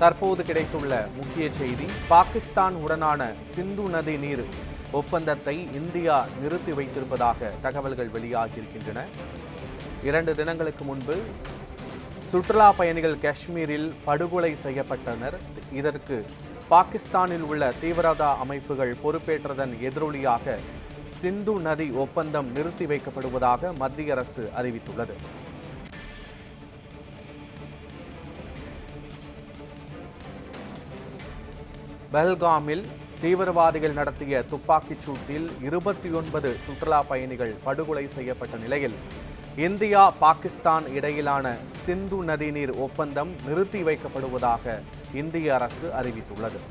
தற்போது கிடைத்துள்ள முக்கிய செய்தி, பாகிஸ்தான் உடனான சிந்து நதி நீர் ஒப்பந்தத்தை இந்தியா நிறுத்தி வைத்திருப்பதாக தகவல்கள் வெளியாகியிருக்கின்றன. 2 தினங்களுக்கு முன்பு சுற்றுலா பயணிகள் காஷ்மீரில் படுகொலை செய்யப்பட்டனர். இதற்கு பாகிஸ்தானில் உள்ள தீவிரவாத அமைப்புகள் பொறுப்பேற்றதன் எதிரொலியாக சிந்து நதி ஒப்பந்தம் நிறுத்தி வைக்கப்படுவதாக மத்திய அரசு அறிவித்துள்ளது. பெல்காமில் தீவிரவாதிகள் நடத்திய துப்பாக்கிச் சூட்டில் 29 சுற்றுலா பயணிகள் படுகொலை செய்யப்பட்ட நிலையில் இந்தியா பாகிஸ்தான் இடையிலான சிந்து நதிநீர் ஒப்பந்தம் நிறுத்தி வைக்கப்படுவதாக இந்திய அரசு அறிவித்துள்ளது.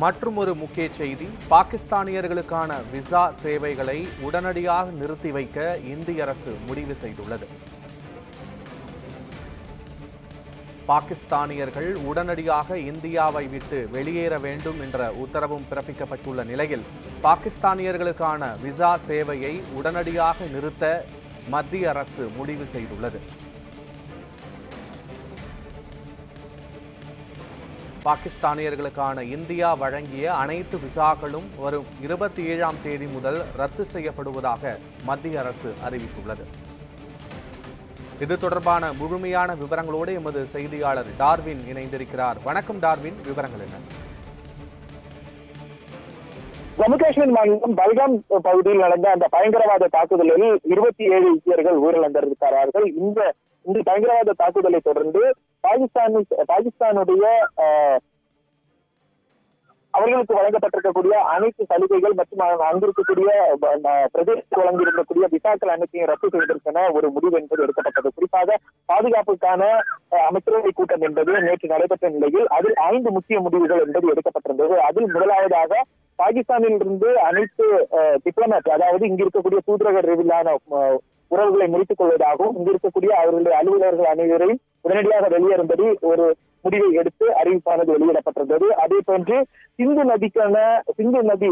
மற்றும் ஒரு முக்கிய செய்தி, பாகிஸ்தானியர்களுக்கான விசா சேவைகளை உடனடியாக நிறுத்தி வைக்க இந்திய அரசு முடிவு செய்துள்ளது. பாகிஸ்தானியர்கள் உடனடியாக இந்தியாவை விட்டு வெளியேற வேண்டும் என்ற உத்தரவும் பிறப்பிக்கப்பட்டுள்ள நிலையில் பாகிஸ்தானியர்களுக்கான விசா சேவையை உடனடியாக நிறுத்த மத்திய அரசு முடிவு செய்துள்ளது. பாகிஸ்தானியர்களுக்கான இந்தியா வழங்கிய அனைத்து விசாக்களும் வரும் 27ஆம் தேதி முதல் ரத்து செய்யப்படுவதாக மத்திய அரசு அறிவித்துள்ளது. இது தொடர்பான முழுமையான விவரங்களோடு எமது செய்தியாளர் டார்வின் இணைந்திருக்கிறார். வணக்கம் டார்வின், விவரங்கள் என்ன? ஜம்மு காஷ்மீர் மாநிலம் பல்காம் பகுதியில் நடந்த அந்த பயங்கரவாத தாக்குதலில் 27 இந்தியர்கள் உயிரிழந்திருக்கிறார்கள். இந்த பயங்கரவாத தாக்குதலை தொடர்ந்து பாகிஸ்தானுடைய அவர்களுக்கு வழங்கப்பட்டிருக்கக்கூடிய அனைத்து சலுகைகள் மற்றும் அங்கிருக்கக்கூடிய பிரதேசத்தில் வழங்கியிருக்கக்கூடிய விசாக்கள் அனைத்தையும் ரத்து செய்வதற்கான ஒரு முடிவு என்பது எடுக்கப்பட்டது. குறிப்பாக பாதுகாப்புக்கான அமைச்சரவை கூட்டம் என்பது நேற்று நடைபெற்ற நிலையில் அதில் 5 முக்கிய முடிவுகள் என்பது எடுக்கப்பட்டிருந்தது. அதில் முதலாவதாக பாகிஸ்தானில் இருந்து அனைத்து டிப்ளமேட், அதாவது இங்கு இருக்கக்கூடிய தூதரக ரீதியிலான உறவுகளை முடித்துக் கொள்வதாகவும் இங்கு இருக்கக்கூடிய அவர்களுடைய அலுவலர்கள் அனைவரையும் உடனடியாக வெளியேறும்படி ஒரு முடிவை எடுத்து அறிவிப்பானது வெளியிடப்பட்டிருந்தது. அதே போன்று சிந்து நதி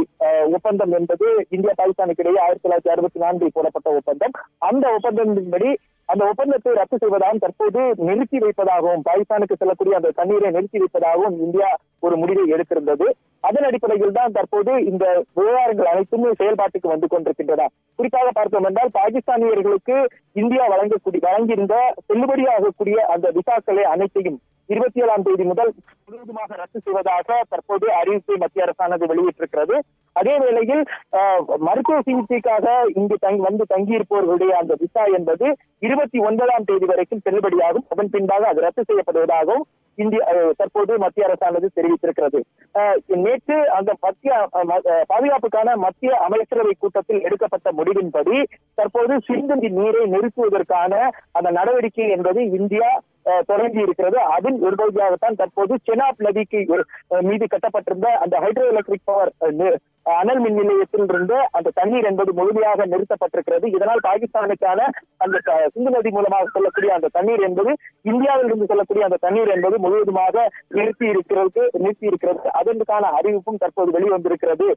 ஒப்பந்தம் என்பது இந்தியா பாகிஸ்தானுக்கு இடையே 1964 போடப்பட்ட ஒப்பந்தம். அந்த ஒப்பந்தத்தின்படி அந்த ஒப்பந்தத்தை ரத்து செய்வதாகவும் தற்போது நிறுத்தி வைப்பதாகவும், பாகிஸ்தானுக்கு செல்லக்கூடிய அந்த தண்ணீரை நிறுத்தி வைப்பதாகவும் இந்தியா ஒரு முடிவை எடுத்திருந்தது. அதன் அடிப்படையில் தான் தற்போது இந்த விவகாரங்கள் அனைத்துமே செயல்பாட்டுக்கு வந்து கொண்டிருக்கின்றன. குறிப்பாக பார்த்தோம் என்றால் பாகிஸ்தானியர்களுக்கு இந்தியா வழங்கியிருந்த செல்லுபடியாகக்கூடிய அந்த விசாக்களை அனைத்தையும் 27ஆம் தேதி முதல் முழுவதுமாக ரத்து செய்வதாக தற்போது அறிவிப்பை மத்திய அரசானது வெளியிட்டிருக்கிறது. அதே வேளையில் மருத்துவ சிகிச்சைக்காக இங்கு வந்து தங்கியிருப்பவர்களுடைய அந்த விசா என்பது 29ஆம் தேதி வரைக்கும் செல்லுபடியாகும். அதன் பின்பாக அது ரத்து செய்யப்படுவதாகவும் தற்போது மத்திய அரசானது தெரிவித்திருக்கிறது. நேற்று அந்த பாதுகாப்புக்கான மத்திய அமைச்சரவை கூட்டத்தில் எடுக்கப்பட்ட முடிவின்படி தற்போது சிந்து நீரை நிறுத்துவதற்கான அந்த நடவடிக்கை என்பது இந்தியா தொடங்கி இருக்கிறது. அதில் ஒரு பகுதியாகத்தான் தற்போது செனாப் நதிக்கு மீது கட்டப்பட்டிருந்த அந்த ஹைட்ரோ எலக்ட்ரிக் பவர் அனல் மின் நிலையத்தில் இருந்து அந்த தண்ணீர் என்பது முழுமையாக நிறுத்தப்பட்டிருக்கிறது. இதனால் பாகிஸ்தானுக்கான அந்த சிந்து நதி மூலமாக செல்லக்கூடிய அந்த தண்ணீர் என்பது இந்தியாவில் இருந்து செல்லக்கூடிய அந்த தண்ணீர் என்பது முழுவதுமாக நிறுத்தி இருக்கிறது. அதற்கான அறிவிப்பும் தற்போது வெளிவந்திருக்கிறது.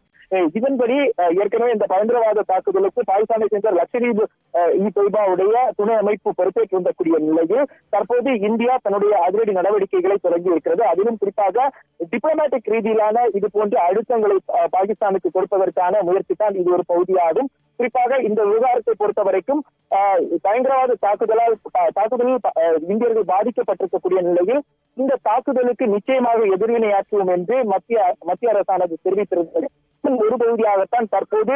இதன்படி ஏற்கனவே இந்த பயங்கரவாத தாக்குதலுக்கு பாகிஸ்தானை சேர்ந்த லட்சத்தீவு தொய்பாவுடைய துணை அமைப்பு பொறுப்பேற்று வந்தக்கூடிய நிலையில் தற்போது இந்தியா தன்னுடைய அதிரடி நடவடிக்கைகளை தொடங்கி இருக்கிறது. அதிலும் குறிப்பாக டிப்ளமேட்டிக் ரீதியிலான இது போன்ற அழுத்தங்களை பாகிஸ்தானுக்கு கொடுப்பதற்கான முயற்சி தான் இது ஒரு பகுதியாகும். குறிப்பாக இந்த விவகாரத்தை பொறுத்த வரைக்கும் பயங்கரவாத தாக்குதலில் இந்தியர்கள் பாதிக்கப்பட்டிருக்கக்கூடிய நிலையில் இந்த தாக்குதலுக்கு நிச்சயமாக எதிர்வினையாற்றுவோம் என்று மத்திய அரசானது தெரிவித்திருந்தது. ஒரு பகுதியாகத்தான் தற்போது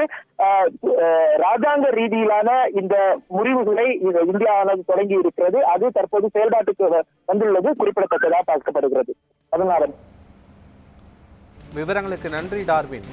ராஜாங்க ரீதியிலான இந்த முறிவுகளை இந்தியாவானது தொடங்கி இருக்கிறது. அது தற்போது செயல்பாட்டுக்கு வந்துள்ளது குறிப்பிடத்தக்கதாக பார்க்கப்படுகிறது. அதனால விவரங்களுக்கு நன்றி டார்வின்.